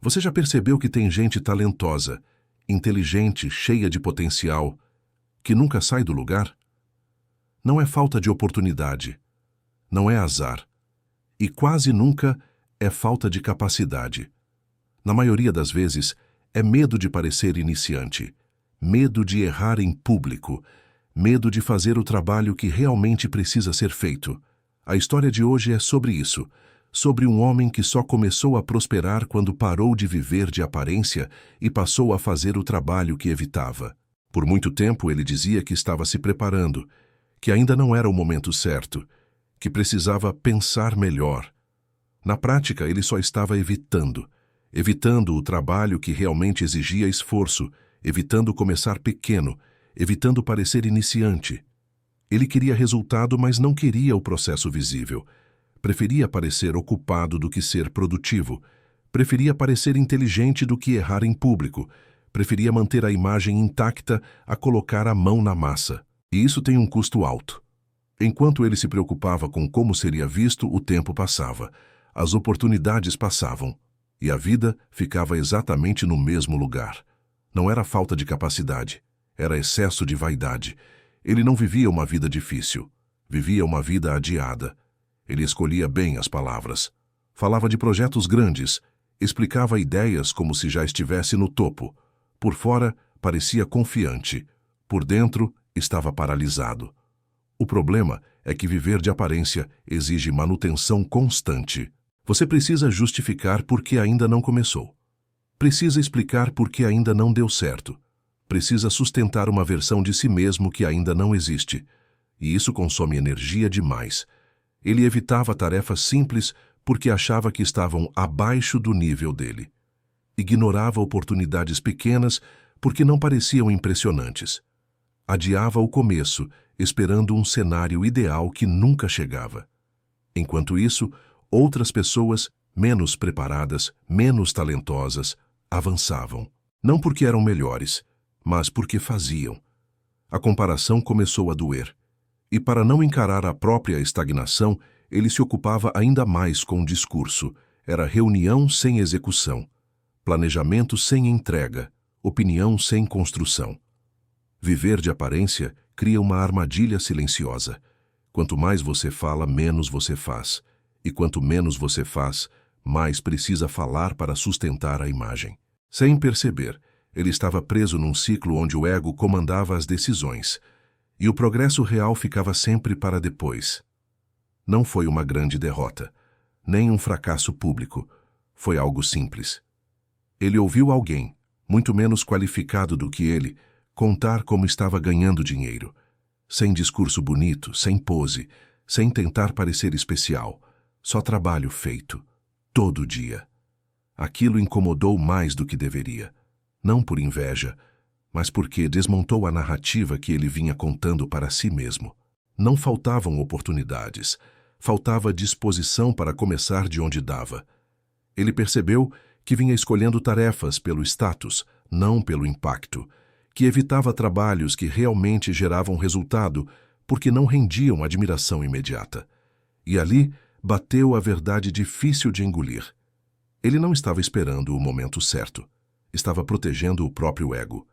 Você já percebeu que tem gente talentosa, inteligente, cheia de potencial, que nunca sai do lugar? Não é falta de oportunidade, não é azar, e quase nunca é falta de capacidade. Na maioria das vezes, é medo de parecer iniciante, medo de errar em público, medo de fazer o trabalho que realmente precisa ser feito. A história de hoje é sobre isso, sobre um homem que só começou a prosperar quando parou de viver de aparência e passou a fazer o trabalho que evitava. Por muito tempo ele dizia que estava se preparando, que ainda não era o momento certo, que precisava pensar melhor. Na prática, ele só estava evitando o trabalho que realmente exigia esforço, evitando começar pequeno, evitando parecer iniciante. Ele queria resultado, mas não queria o processo visível. Preferia parecer ocupado do que ser produtivo. Preferia parecer inteligente do que errar em público. Preferia manter a imagem intacta a colocar a mão na massa. E isso tem um custo alto. Enquanto ele se preocupava com como seria visto, o tempo passava. As oportunidades passavam. E a vida ficava exatamente no mesmo lugar. Não era falta de capacidade. Era excesso de vaidade. Ele não vivia uma vida difícil. Vivia uma vida adiada. Ele escolhia bem as palavras. Falava de projetos grandes. Explicava ideias como se já estivesse no topo. Por fora, parecia confiante. Por dentro, estava paralisado. O problema é que viver de aparência exige manutenção constante. Você precisa justificar por que ainda não começou. Precisa explicar por que ainda não deu certo. Precisa sustentar uma versão de si mesmo que ainda não existe. E isso consome energia demais. Ele evitava tarefas simples porque achava que estavam abaixo do nível dele. Ignorava oportunidades pequenas porque não pareciam impressionantes. Adiava o começo, esperando um cenário ideal que nunca chegava. Enquanto isso, outras pessoas, menos preparadas, menos talentosas, avançavam. Não porque eram melhores, mas porque faziam. A comparação começou a doer. E para não encarar a própria estagnação, ele se ocupava ainda mais com o discurso. Era reunião sem execução, planejamento sem entrega, opinião sem construção. Viver de aparência cria uma armadilha silenciosa. Quanto mais você fala, menos você faz. E quanto menos você faz, mais precisa falar para sustentar a imagem. Sem perceber, ele estava preso num ciclo onde o ego comandava as decisões. E o progresso real ficava sempre para depois. Não foi uma grande derrota, nem um fracasso público. Foi algo simples. Ele ouviu alguém, muito menos qualificado do que ele, contar como estava ganhando dinheiro. Sem discurso bonito, sem pose, sem tentar parecer especial. Só trabalho feito, todo dia. Aquilo incomodou mais do que deveria. Não por inveja, mas porque desmontou a narrativa que ele vinha contando para si mesmo. Não faltavam oportunidades, faltava disposição para começar de onde dava. Ele percebeu que vinha escolhendo tarefas pelo status, não pelo impacto, que evitava trabalhos que realmente geravam resultado porque não rendiam admiração imediata. E ali bateu a verdade difícil de engolir. Ele não estava esperando o momento certo, estava protegendo o próprio ego.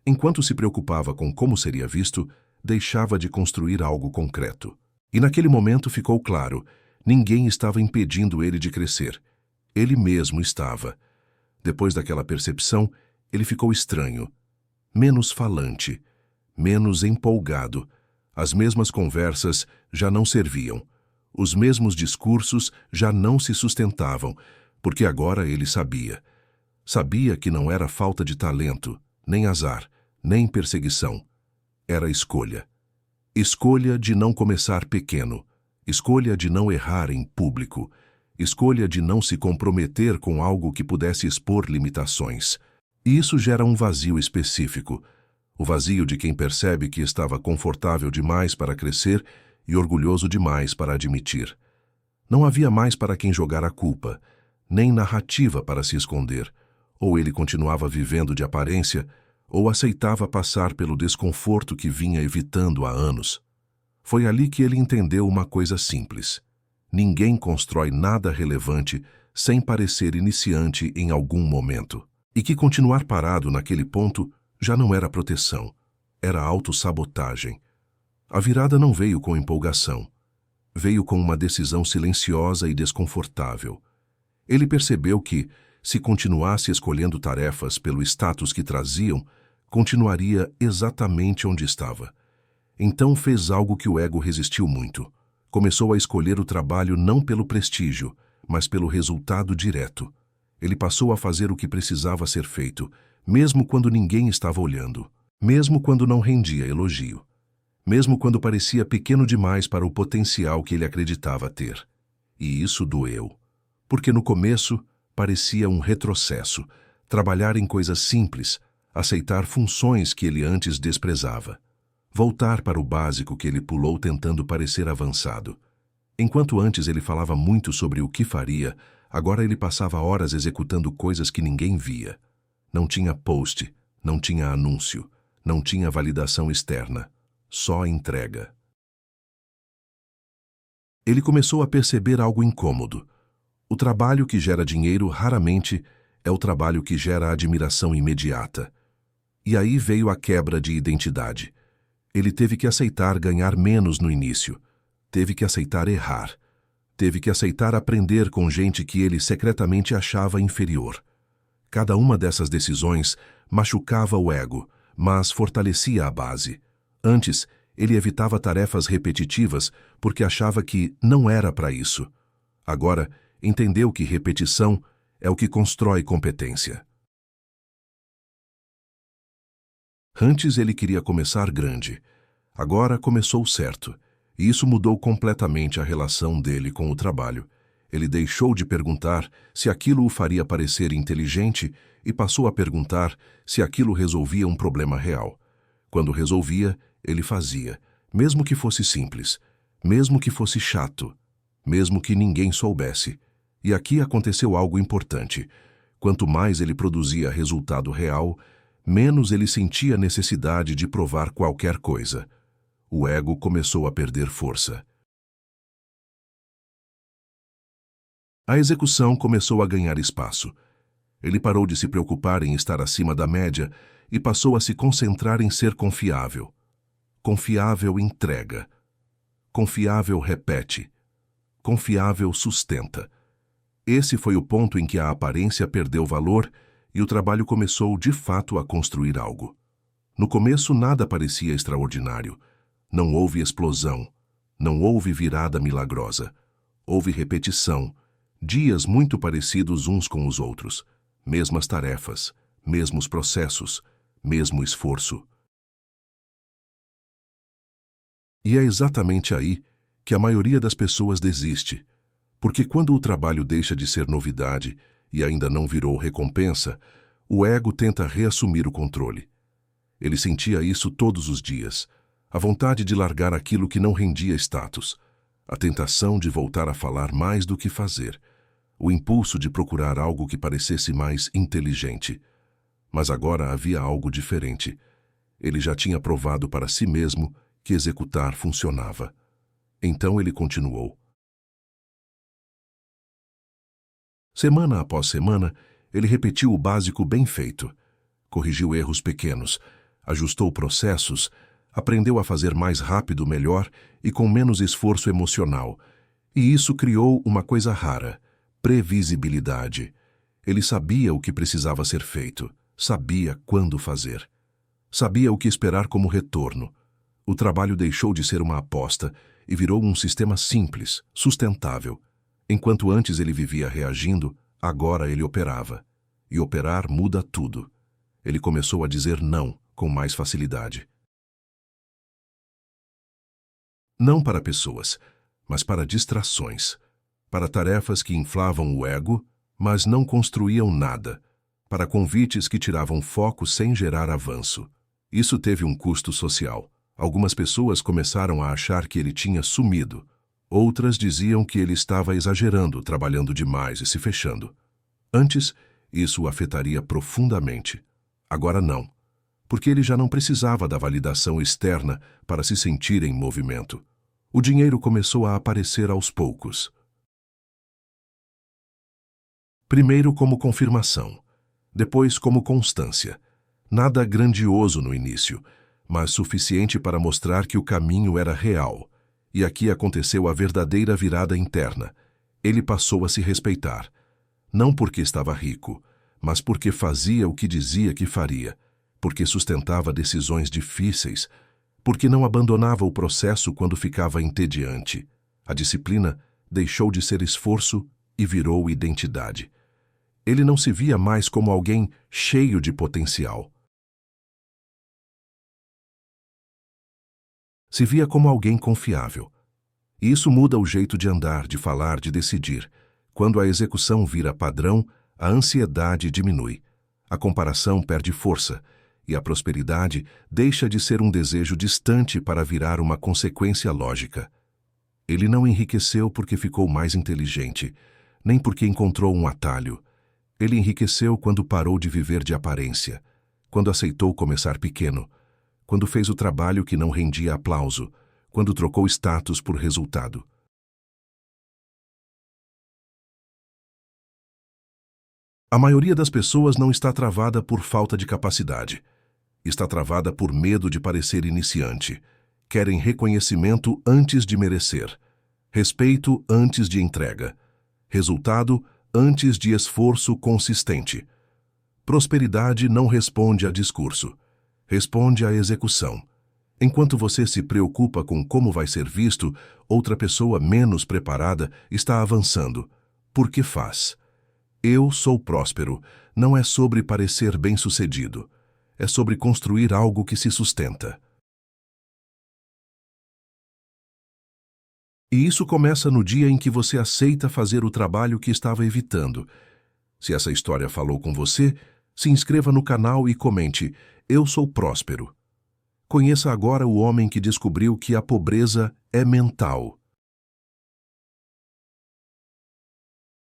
Enquanto se preocupava com como seria visto, deixava de construir algo concreto. E naquele momento ficou claro, ninguém estava impedindo ele de crescer. Ele mesmo estava. Depois daquela percepção, ele ficou estranho, menos falante, menos empolgado. As mesmas conversas já não serviam. Os mesmos discursos já não se sustentavam, porque agora ele sabia. Sabia que não era falta de talento, nem azar, nem perseguição. Era escolha. Escolha de não começar pequeno. Escolha de não errar em público. Escolha de não se comprometer com algo que pudesse expor limitações. E isso gera um vazio específico. O vazio de quem percebe que estava confortável demais para crescer e orgulhoso demais para admitir. Não havia mais para quem jogar a culpa, nem narrativa para se esconder. Ou ele continuava vivendo de aparência, ou aceitava passar pelo desconforto que vinha evitando há anos. Foi ali que ele entendeu uma coisa simples. Ninguém constrói nada relevante sem parecer iniciante em algum momento. E que continuar parado naquele ponto já não era proteção, era autossabotagem. A virada não veio com empolgação. Veio com uma decisão silenciosa e desconfortável. Ele percebeu que, se continuasse escolhendo tarefas pelo status que traziam, continuaria exatamente onde estava. Então fez algo que o ego resistiu muito. Começou a escolher o trabalho não pelo prestígio, mas pelo resultado direto. Ele passou a fazer o que precisava ser feito, mesmo quando ninguém estava olhando, mesmo quando não rendia elogio, mesmo quando parecia pequeno demais para o potencial que ele acreditava ter. E isso doeu, porque no começo parecia um retrocesso, trabalhar em coisas simples, aceitar funções que ele antes desprezava, voltar para o básico que ele pulou tentando parecer avançado. Enquanto antes ele falava muito sobre o que faria, agora ele passava horas executando coisas que ninguém via. Não tinha post, não tinha anúncio, não tinha validação externa, só entrega. Ele começou a perceber algo incômodo. O trabalho que gera dinheiro raramente é o trabalho que gera admiração imediata. E aí veio a quebra de identidade. Ele teve que aceitar ganhar menos no início. Teve que aceitar errar. Teve que aceitar aprender com gente que ele secretamente achava inferior. Cada uma dessas decisões machucava o ego, mas fortalecia a base. Antes, ele evitava tarefas repetitivas porque achava que não era para isso. Agora, entendeu que repetição é o que constrói competência. Antes ele queria começar grande. Agora começou certo. E isso mudou completamente a relação dele com o trabalho. Ele deixou de perguntar se aquilo o faria parecer inteligente e passou a perguntar se aquilo resolvia um problema real. Quando resolvia, ele fazia, mesmo que fosse simples, mesmo que fosse chato, mesmo que ninguém soubesse. E aqui aconteceu algo importante. Quanto mais ele produzia resultado real, menos ele sentia necessidade de provar qualquer coisa. O ego começou a perder força. A execução começou a ganhar espaço. Ele parou de se preocupar em estar acima da média e passou a se concentrar em ser confiável. Confiável entrega. Confiável repete. Confiável sustenta. Esse foi o ponto em que a aparência perdeu valor e o trabalho começou de fato a construir algo. No começo nada parecia extraordinário. Não houve explosão, não houve virada milagrosa. Houve repetição, dias muito parecidos uns com os outros, mesmas tarefas, mesmos processos, mesmo esforço. E é exatamente aí que a maioria das pessoas desiste, porque quando o trabalho deixa de ser novidade e ainda não virou recompensa, o ego tenta reassumir o controle. Ele sentia isso todos os dias. A vontade de largar aquilo que não rendia status, a tentação de voltar a falar mais do que fazer, o impulso de procurar algo que parecesse mais inteligente. Mas agora havia algo diferente. Ele já tinha provado para si mesmo que executar funcionava. Então ele continuou. Semana após semana, ele repetiu o básico bem feito. Corrigiu erros pequenos, ajustou processos, aprendeu a fazer mais rápido, melhor e com menos esforço emocional. E isso criou uma coisa rara: previsibilidade. Ele sabia o que precisava ser feito, sabia quando fazer. Sabia o que esperar como retorno. O trabalho deixou de ser uma aposta e virou um sistema simples, sustentável. Enquanto antes ele vivia reagindo, agora ele operava. E operar muda tudo. Ele começou a dizer não com mais facilidade. Não para pessoas, mas para distrações, para tarefas que inflavam o ego, mas não construíam nada, para convites que tiravam foco sem gerar avanço. Isso teve um custo social. Algumas pessoas começaram a achar que ele tinha sumido. Outras diziam que ele estava exagerando, trabalhando demais e se fechando. Antes, isso o afetaria profundamente. Agora não, porque ele já não precisava da validação externa para se sentir em movimento. O dinheiro começou a aparecer aos poucos. Primeiro como confirmação, depois como constância. Nada grandioso no início, mas suficiente para mostrar que o caminho era real. E aqui aconteceu a verdadeira virada interna. Ele passou a se respeitar. Não porque estava rico, mas porque fazia o que dizia que faria, porque sustentava decisões difíceis, porque não abandonava o processo quando ficava entediante. A disciplina deixou de ser esforço e virou identidade. Ele não se via mais como alguém cheio de potencial. Se via como alguém confiável. E isso muda o jeito de andar, de falar, de decidir. Quando a execução vira padrão, a ansiedade diminui, a comparação perde força e a prosperidade deixa de ser um desejo distante para virar uma consequência lógica. Ele não enriqueceu porque ficou mais inteligente, nem porque encontrou um atalho. Ele enriqueceu quando parou de viver de aparência, quando aceitou começar pequeno, quando fez o trabalho que não rendia aplauso, quando trocou status por resultado. A maioria das pessoas não está travada por falta de capacidade. Está travada por medo de parecer iniciante. Querem reconhecimento antes de merecer, respeito antes de entrega, resultado antes de esforço consistente. Prosperidade não responde a discurso, responde à execução. Enquanto você se preocupa com como vai ser visto, outra pessoa menos preparada está avançando. Por que faz? Eu sou próspero não é sobre parecer bem-sucedido. É sobre construir algo que se sustenta. E isso começa no dia em que você aceita fazer o trabalho que estava evitando. Se essa história falou com você, se inscreva no canal e comente: Eu sou próspero. Conheça agora o homem que descobriu que a pobreza é mental.